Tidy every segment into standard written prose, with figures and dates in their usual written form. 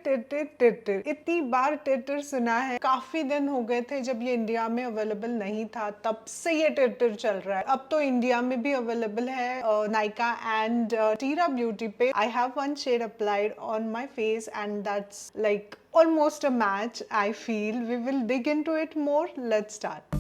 Titre titre इतनी बार titre सुना है। काफी दिन हो गए थे जब ये इंडिया में अवेलेबल नहीं था, तब से ये टिटर चल रहा है। अब तो इंडिया में भी अवेलेबल है नायका एंड टीरा ब्यूटी पे। I have one shade applied on my face and that's like almost a match. I feel we will dig into it more. Let's start.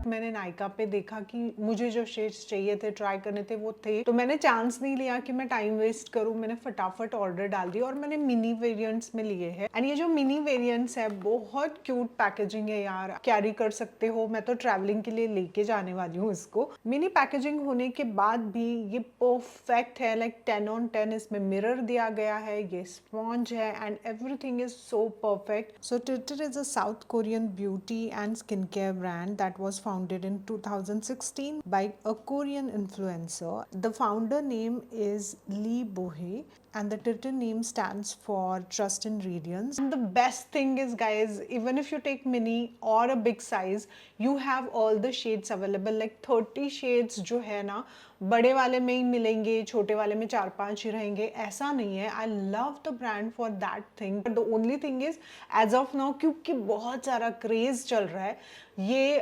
मैंने नायका पे देखा कि मुझे जो शेड्स चाहिए थे, ट्राई करने थे, वो थे, तो मैंने चांस नहीं लिया कि मैं टाइम वेस्ट करूं। मैंने फटाफट ऑर्डर डाल दिया और मैंने मिनी वेरिएंट्स में लिए हैं। एंड ये जो मिनी वेरिएंट्स है, बहुत क्यूट पैकेजिंग है यार, कैरी कर सकते हो। मैं तो ट्रैवलिंग के लिए लेके जाने वाली हूँ इसको। मिनी पैकेजिंग होने के बाद भी ये परफेक्ट है, लाइक 10/10। इसमें मिरर दिया गया है, ये स्पॉन्ज है and everything is so perfect. So titre is a south Korean beauty and skin care brand that was founded in 2016 by a Korean influencer. The founder name is Lee Bohee and the Titter name stands for Trust in Radiance. And the best thing is, guys, even if you take mini or a big size, you have all the shades available. Like 30 shades जो है ना, बड़े वाले में ही मिलेंगे, छोटे वाले में 4-5 ही रहेंगे, ऐसा नहीं है। I love the brand for that thing. But the only thing is, as of now, क्योंकि बहुत सारा क्रेज चल रहा है, ये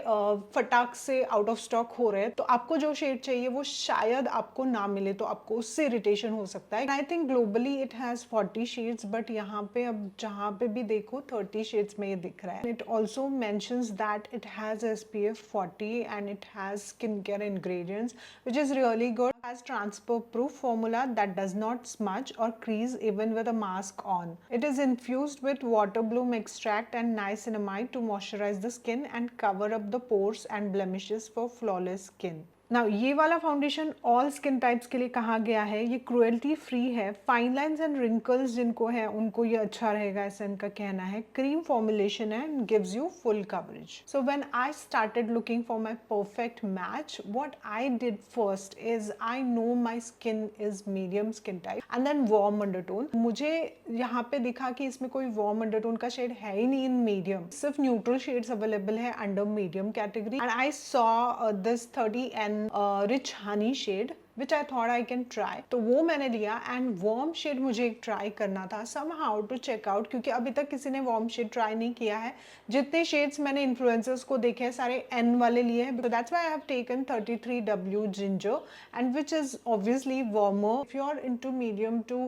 फटाक से आउट ऑफ स्टॉक हो रहे हैं, तो आपको जो शेड चाहिए वो शायद आपको ना मिले, तो आपको उससे इरिटेशन हो सकता है। I think globally it has 40 shades, but यहाँ पे अब जहाँ पे भी देखो 30 शेड्स में ये दिख रहा है। It also mentions that it has SPF 40 and it has skin care ingredients which is really good. It has transfer proof formula that does not smudge or crease even with a mask on. It is infused with water bloom extract and niacinamide to moisturize the skin and cover up the pores and blemishes for flawless skin. Now, ये वाला foundation all skin types के लिए कहा गया है। ये cruelty free है। Fine lines and wrinkles जिनको है उनको ये अच्छा रहेगा, ऐसा इनका कहना है। क्रीम फॉर्मुलेशन है and gives you full coverage. So when I started looking for my perfect match, what I did first is, I know my skin is medium skin type and then warm undertone. मुझे यहाँ पे दिखा कि इसमें कोई warm undertone का shade है ही नहीं इन मीडियम, सिर्फ न्यूट्रल शेड्स अवेलेबल है under medium category. And I saw this 30N rich honey shade which I thought I can try, तो वो मैंने लिया। एंड वार्म शेड मुझे एक ट्राई करना था somehow to check out, क्योंकि अभी तक किसी ने वार्म शेड ट्राई नहीं किया है। जितने शेड्स मैंने इन्फ्लुएंसर्स को देखे हैं सारे N वाले लिए हैं, so that's why I have taken 33W ginger and which is obviously warmer. If you are into medium to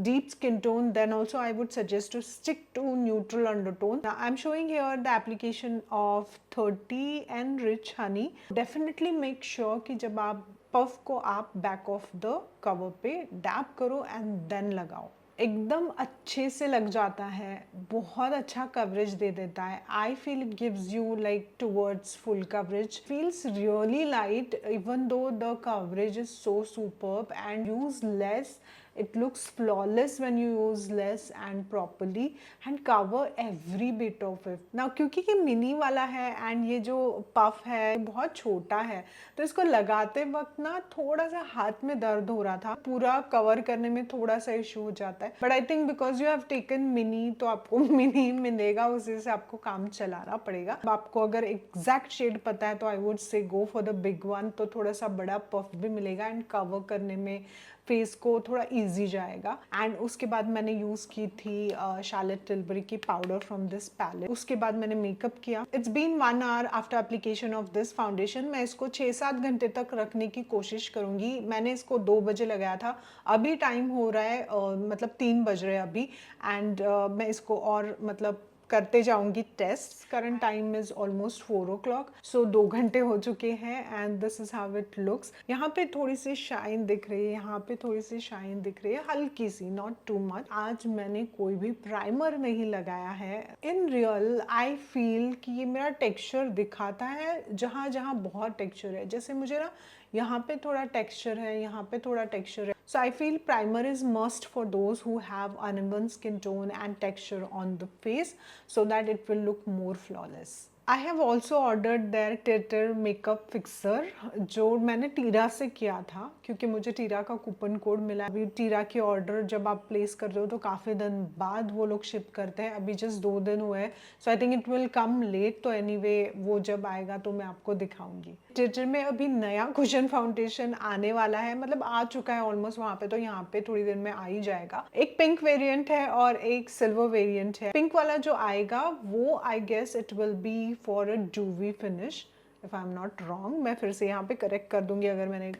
deep skin tone, then also I would suggest to stick to neutral undertone. Now I'm showing here the application of 30N rich honey. Definitely make sure कि जब आप puff को आप back of the cover पे dab करो and then लगाओ, एकदम अच्छे से लग जाता है, बहुत अच्छा कवरेज दे देता है। I feel it gives you like towards full coverage, feels really light even though the coverage is so superb and use less, it looks flawless when you use less and properly and cover every bit of it. Now क्योंकि ये mini वाला है and ये जो puff है बहुत छोटा है, तो इसको लगाते वक्त ना थोड़ा सा हाथ में दर्द हो रहा था, पूरा कवर करने में थोड़ा सा इशू हो जाता है। But I think because you have taken mini, तो आपको मिनी मिलेगा, उसी से आपको काम चलाना पड़ेगा। आपको अगर एग्जैक्ट शेड पता है तो I would say go for the big one, तो थोड़ा सा बड़ा पफ भी मिलेगा एंड कवर करने में फेस को थोड़ा इजी जाएगा। एंड उसके बाद मैंने यूज की थी शार्लेट टिलबरी की पाउडर फ्रॉम दिस पैलेट। उसके बाद मैंने मेकअप किया। It's been 1 hour after application of this foundation. मैं इसको 6-7 घंटे तक रखने की कोशिश करूंगी। मैंने इसको 2 बजे लगाया था, अभी टाइम हो रहा है मतलब 3 बज रहे हैं अभी। एंड मैं इसको और मतलब करते जाऊंगी test. Current time is almost 4 o'clock, so 2 घंटे हो चुके हैं and this is how it looks. यहाँ पे थोड़ी सी शाइन दिख रही है, यहाँ पे थोड़ी सी शाइन दिख रही है, हल्की सी, नॉट टू मच। आज मैंने कोई भी प्राइमर नहीं लगाया है। इन रियल आई फील कि ये मेरा टेक्सचर दिखाता है जहाँ जहाँ बहुत टेक्सचर है। जैसे मुझे ना यहाँ पे थोड़ा टेक्सचर है, यहाँ पे थोड़ा टेक्सचर है। So I feel primer is must for those who have uneven skin tone and texture on the face, so that it will look more flawless. I have also ordered their Titter makeup fixer, जो मैंने टीरा से किया था, क्योंकि मुझे टीरा का coupon code मिला। अभी टीरा के ऑर्डर जब आप प्लेस करते हो तो काफ़ी दिन बाद वो लोग शिप करते हैं, अभी जस्ट 2 दिन हुए हैं, so I think it will come late. तो एनीवे वो जब आएगा तो मैं आपको दिखाऊंगी। टिटर में अभी नया कुशन फाउंडेशन आने वाला है, मतलब आ चुका है ऑलमोस्ट वहाँ पे, तो यहाँ पे थोड़ी देर में आ ही जाएगा। एक पिंक वेरिएंट है और एक सिल्वर वेरिएंट है। पिंक वाला जो आएगा वो I guess it will be for a dewy finish, if I am not wrong. मैं फिर से यहाँ पे करेक्ट कर दूंगी अगर मैंने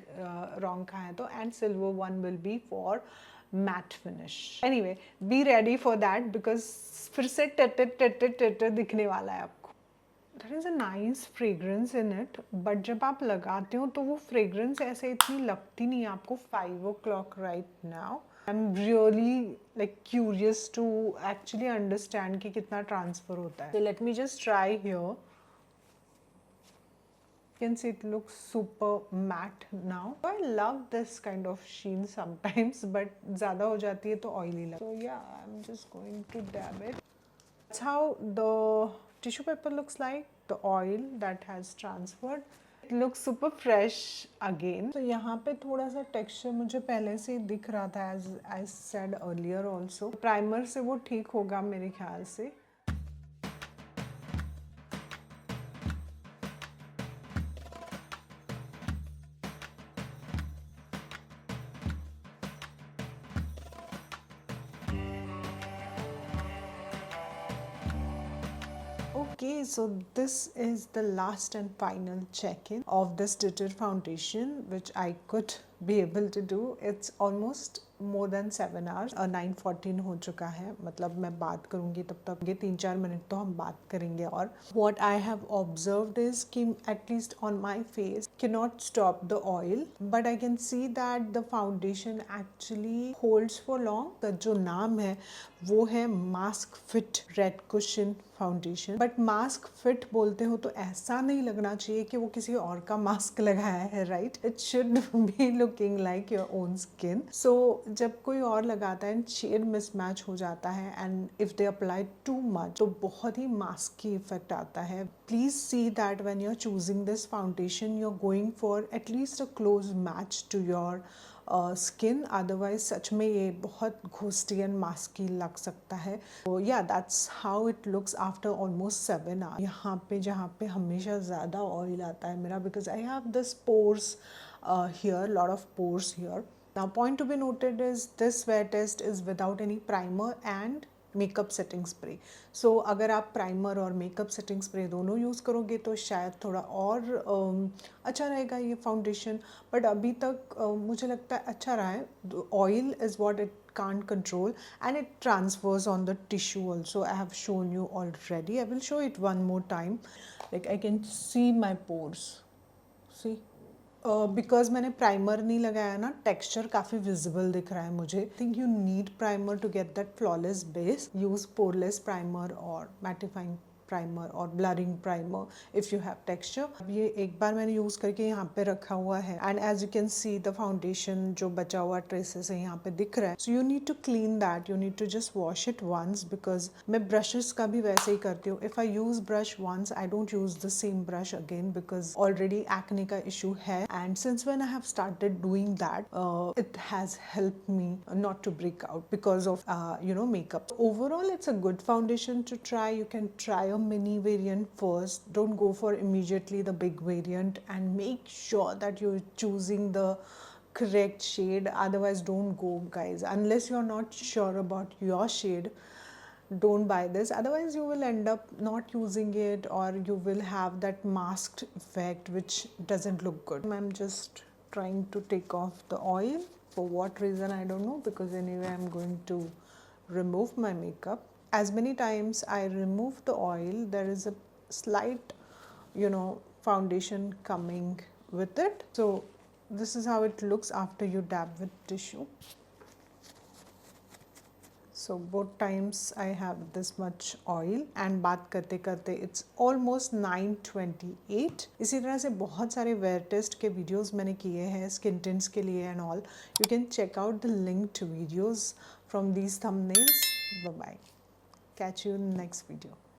रॉन्ग कहा है तो। And silver one will be for matte finish. Anyway, be ready for that because फिर से टिटर दिखने वाला है आपको। There is a nice fragrance in it, but जब आप लगाते हो तो वो fragrance ऐसे इतनी लगती नहीं है आपको 5 o'clock right now. I'm really like curious to actually understand कि कितना transfer होता है. So let me just try here. You can see it looks super matte now. I love this kind of sheen sometimes, but ज़्यादा हो जाती है तो oily लगता है. So yeah, I'm just going to dab it. That's how the tissue paper looks like, the oil that has transferred. It looks super fresh again. तो यहाँ पे थोड़ा सा texture मुझे पहले से दिख रहा था, as I said earlier also. Primer से वो ठीक होगा मेरे ख्याल से. Okay, so this is the last and final check-in of this Titter foundation, which I could be able to do. It's almost more than 7 hours. 9:14 हो चुका है, मतलब मैं बात करूँगी तब तक ये 3-4 मिनट तो हम बात करेंगे। और what I have observed is कि at least on my face cannot stop the oil, but I can see that the foundation actually holds for long. the जो नाम है वो है mask fit red cushion foundation. But mask fit बोलते हो तो ऐसा नहीं लगना चाहिए कि वो किसी और का मास्क लगाया है, right? It should be looking like your own skin. So जब कोई और लगाता है शेड मिसमैच हो जाता है and if they apply too much तो बहुत ही मास्क की इफेक्ट आता है। Please see that when you are choosing this foundation you are going for at least a close match to your skin, otherwise सच में ये बहुत घोस्टी एंड मास्की लग सकता है। तो या that's how it looks after almost 7 hours। यहाँ पे जहाँ पे हमेशा ज़्यादा ऑयल आता है मेरा, because I have this pores here, lot of pores here. Now point to be noted is this wear test is without any primer and makeup setting spray. So अगर आप प्राइमर और मेकअप सेटिंग स्प्रे दोनों use करोगे तो शायद थोड़ा और अच्छा रहेगा ये फाउंडेशन। बट अभी तक मुझे लगता है अच्छा रहा है। Oil is what it can't control and it transfers on the tissue also. I have shown you already. I will show it one more time. Like I can see my pores. See? Because मैंने primer नहीं लगाया ना, texture काफ़ी visible दिख रहा है मुझे। Think you need primer to get that flawless base. Use poreless primer और मैटिफाइंग प्राइमर और blurring primer if you have texture. अब ये एक बार मैंने यूज़ करके यहाँ पे रखा हुआ है and as you can see the foundation जो बचा हुआ ट्रेसेस है यहाँ पे दिख रहा है। So you need to clean that, you need to just wash it once, because मैं ब्रशेस का भी वैसे ही करती हूँ। If I use brush once I don't use the same brush again because already acne का इशू है and since when I have started doing that it has helped me not to break out because of makeup. Overall it's a good foundation to try. You can try a mini variant first. Don't go for immediately the big variant and make sure that you're choosing the correct shade. Otherwise don't go, guys, unless you're not sure about your shade. Don't buy this, otherwise you will end up not using it or you will have that masked effect which doesn't look good. I'm just trying to take off the oil. For what reason I don't know, because anyway I'm going to remove my makeup. As many times I remove the oil, there is a slight foundation coming with it. So this is how it looks after you dab with tissue. So both times I have this much oil and बात करते करते it's almost 9:28। इसी तरह से बहुत सारे where test के videos मैंने किए हैं स्किन टिंट्स के लिए and all. You can check out the linked videos from these thumbnails. Bye bye, catch you in the next video.